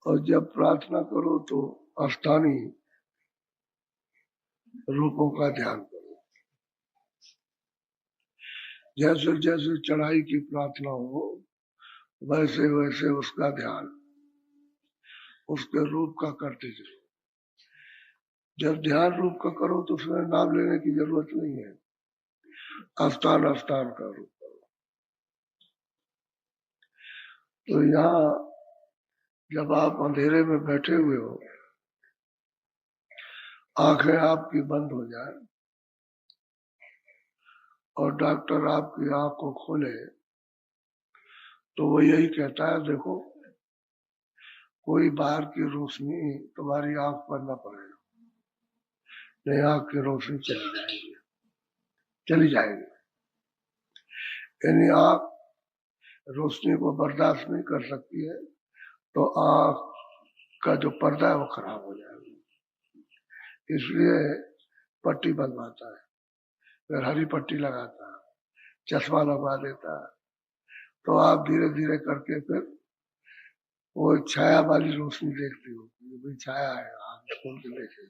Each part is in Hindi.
और जब प्रार्थना करो तो स्थानीय रूपों का ध्यान करो। जैसे जैसे चढ़ाई की प्रार्थना हो वैसे वैसे उसका ध्यान उसके रूप का करते चलो। जब ध्यान रूप का करो तो उसमें नाम लेने की जरूरत नहीं है, स्थान स्थान का रूप करो। तो यहाँ जब आप अंधेरे में बैठे हुए हो, आंखें आपकी बंद हो जाए और डॉक्टर आपकी आंख को खोले, तो वो यही कहता है, देखो कोई बाहर की रोशनी तुम्हारी आंख पर न पड़े, नहीं आंख की रोशनी चली जाएगी। यानी आंख रोशनी को बर्दाश्त नहीं कर सकती है, तो आंख का जो पर्दा है वो खराब हो जाएगा। इसलिए पट्टी बंधवाता है, फिर हरी पट्टी लगाता है, चश्मा लगवा देता है। तो आप धीरे धीरे करके फिर वो छाया वाली रोशनी देखती हो, भाई छाया है, आप खोल के देखे।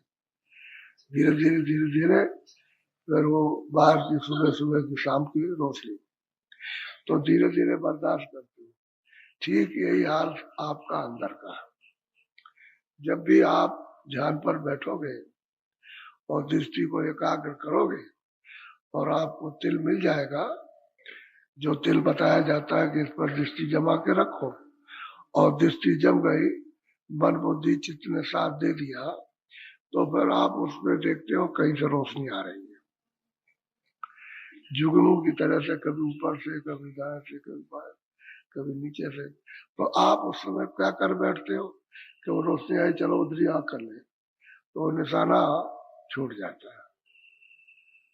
धीरे धीरे धीरे धीरे फिर वो बाहर की सुबह सुबह की शाम की रोशनी, तो धीरे धीरे बर्दाश्त करते हो। ठीक यही हाल आपका अंदर का। जब भी आप ध्यान पर बैठोगे और दृष्टि को एकाग्र करोगे और आपको तिल मिल जाएगा, जो तिल बताया जाता है कि इस पर दृष्टि जमा के रखो, और दृष्टि जम गई, मन बुद्धि चित्त ने साथ दे दिया, तो फिर आप उसमें देखते हो कहीं से रोशनी आ रही है, जुगनू की तरह से, कभी ऊपर से, कभी दाएं से, कभी बाएं, कभी नीचे से। तो आप उस समय क्या कर बैठते हो कि वो रोशनी आई, चलो उधरी आंख कर ले, तो निशाना छूट जाता है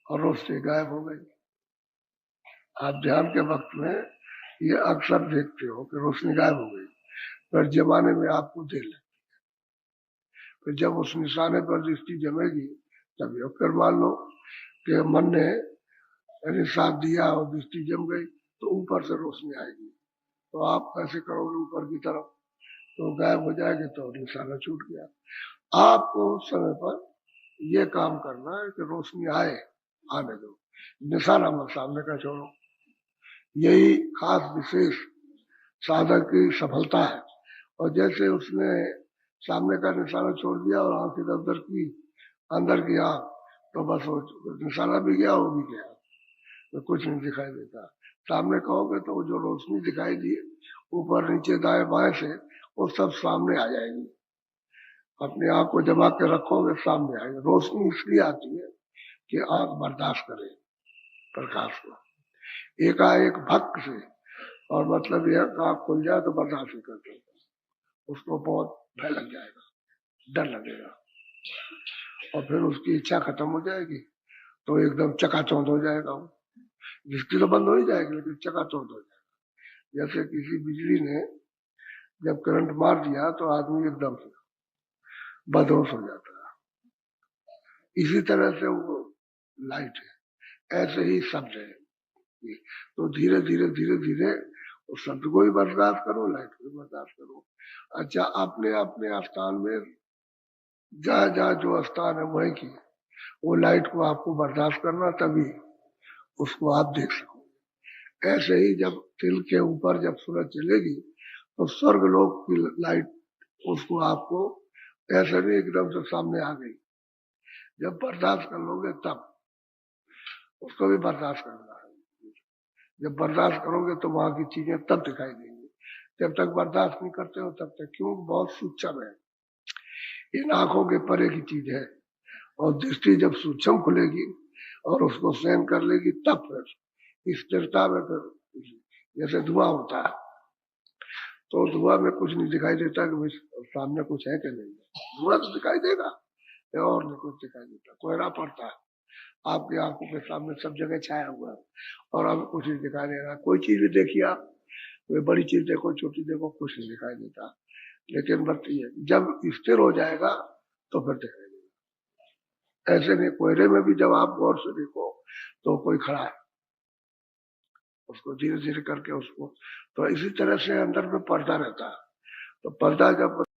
और रोशनी गायब हो गई। आप ध्यान के वक्त में ये अक्सर देखते हो कि रोशनी गायब हो गई, फिर जमाने में आपको देर लगती है। फिर जब उस निशाने पर दृष्टि जमेगी तभी, फिर मान लो कि मन ने यानी साथ दिया और दृष्टि जम गई, तो ऊपर से रोशनी आएगी, तो आप कैसे करोगे ऊपर की तरफ, तो गायब हो जाएगी, तो निशाना छूट गया। आपको उस समय पर ये काम करना है कि रोशनी आए, आने दो, निशाना मत सामने का छोड़ो। यही खास विशेष साधक की सफलता है। और जैसे उसने सामने का निशाना छोड़ दिया और आंख इधर उधर की, अंदर की आंख, तो बस वो निशाना भी गया, वो भी गया, तो कुछ नहीं दिखाई देता। सामने कहोगे तो वो जो रोशनी दिखाई दी ऊपर नीचे दाएं बाएं से, वो सब सामने आ जाएगी। अपनी आंख को जमा के रखोगे, सामने आएगी। रोशनी इसलिए आती है कि आंख बर्दाश्त करे प्रकाश को, एकाएक भक्त से, और मतलब यह आंख खुल जाए तो बर्दाश्त नहीं करते, उसको बहुत भय लग जाएगा, डर लगेगा, और फिर उसकी इच्छा खत्म हो जाएगी, तो एकदम चकाचौंध हो जाएगा। वो दृष्टि तो बंद हो ही जाएगी, लेकिन चकाचौंध हो जाएगा। जैसे किसी बिजली ने जब करंट मार दिया तो आदमी एकदम से बदहोश हो जाता है। इसी तरह से वो लाइट है, ऐसे ही शब्द है। तो धीरे धीरे धीरे धीरे उस शब्द को भी बर्दाश्त करो, लाइट को भी बर्दाश्त करो। अच्छा, अपने अपने स्थान में जहाँ जहाँ जो स्थान है वहीं की वो लाइट को आपको बर्दाश्त करना, तभी उसको आप देख सकोगे। ऐसे ही जब तिल के ऊपर जब सूरज चलेगी तो स्वर्ग लोक की लाइट उसको आपको ऐसे नहीं एकदम से सामने आ गई, जब बर्दाश्त कर लोगे तब उसको भी बर्दाश्त करना है। जब बर्दाश्त करोगे तो वहां की चीजें तब दिखाई देंगी। जब तक बर्दाश्त नहीं करते हो तब तक, क्यों, बहुत सूक्ष्म है, इन आंखों के परे की चीज है। और दृष्टि जब सूक्ष्म खुलेगी और उसको सहन कर लेगी, तब फिर स्थिरता में, फिर जैसे धुआं होता है, तो धुआं में कुछ नहीं दिखाई देता कि सामने कुछ है कि नहीं, धुआं तो दिखाई देगा और नहीं कुछ दिखाई देता। कोहरा पड़ता है, आपकी आंखों के सामने सब जगह छाया हुआ है और अब कुछ नहीं दिखाई दे रहा। कोई चीज भी देखिए आप, कोई बड़ी चीज देखो, छोटी देखो, कुछ नहीं दिखाई देता। लेकिन बात ये जब स्थिर हो जाएगा तो फिर दिखाई देगा। ऐसे नहीं, कोहरे में भी जब आप गौर से देखो तो कोई खड़ा है, उसको धीरे धीरे करके उसको, तो इसी तरह से अंदर में पर्दा रहता है। तो पर्दा जब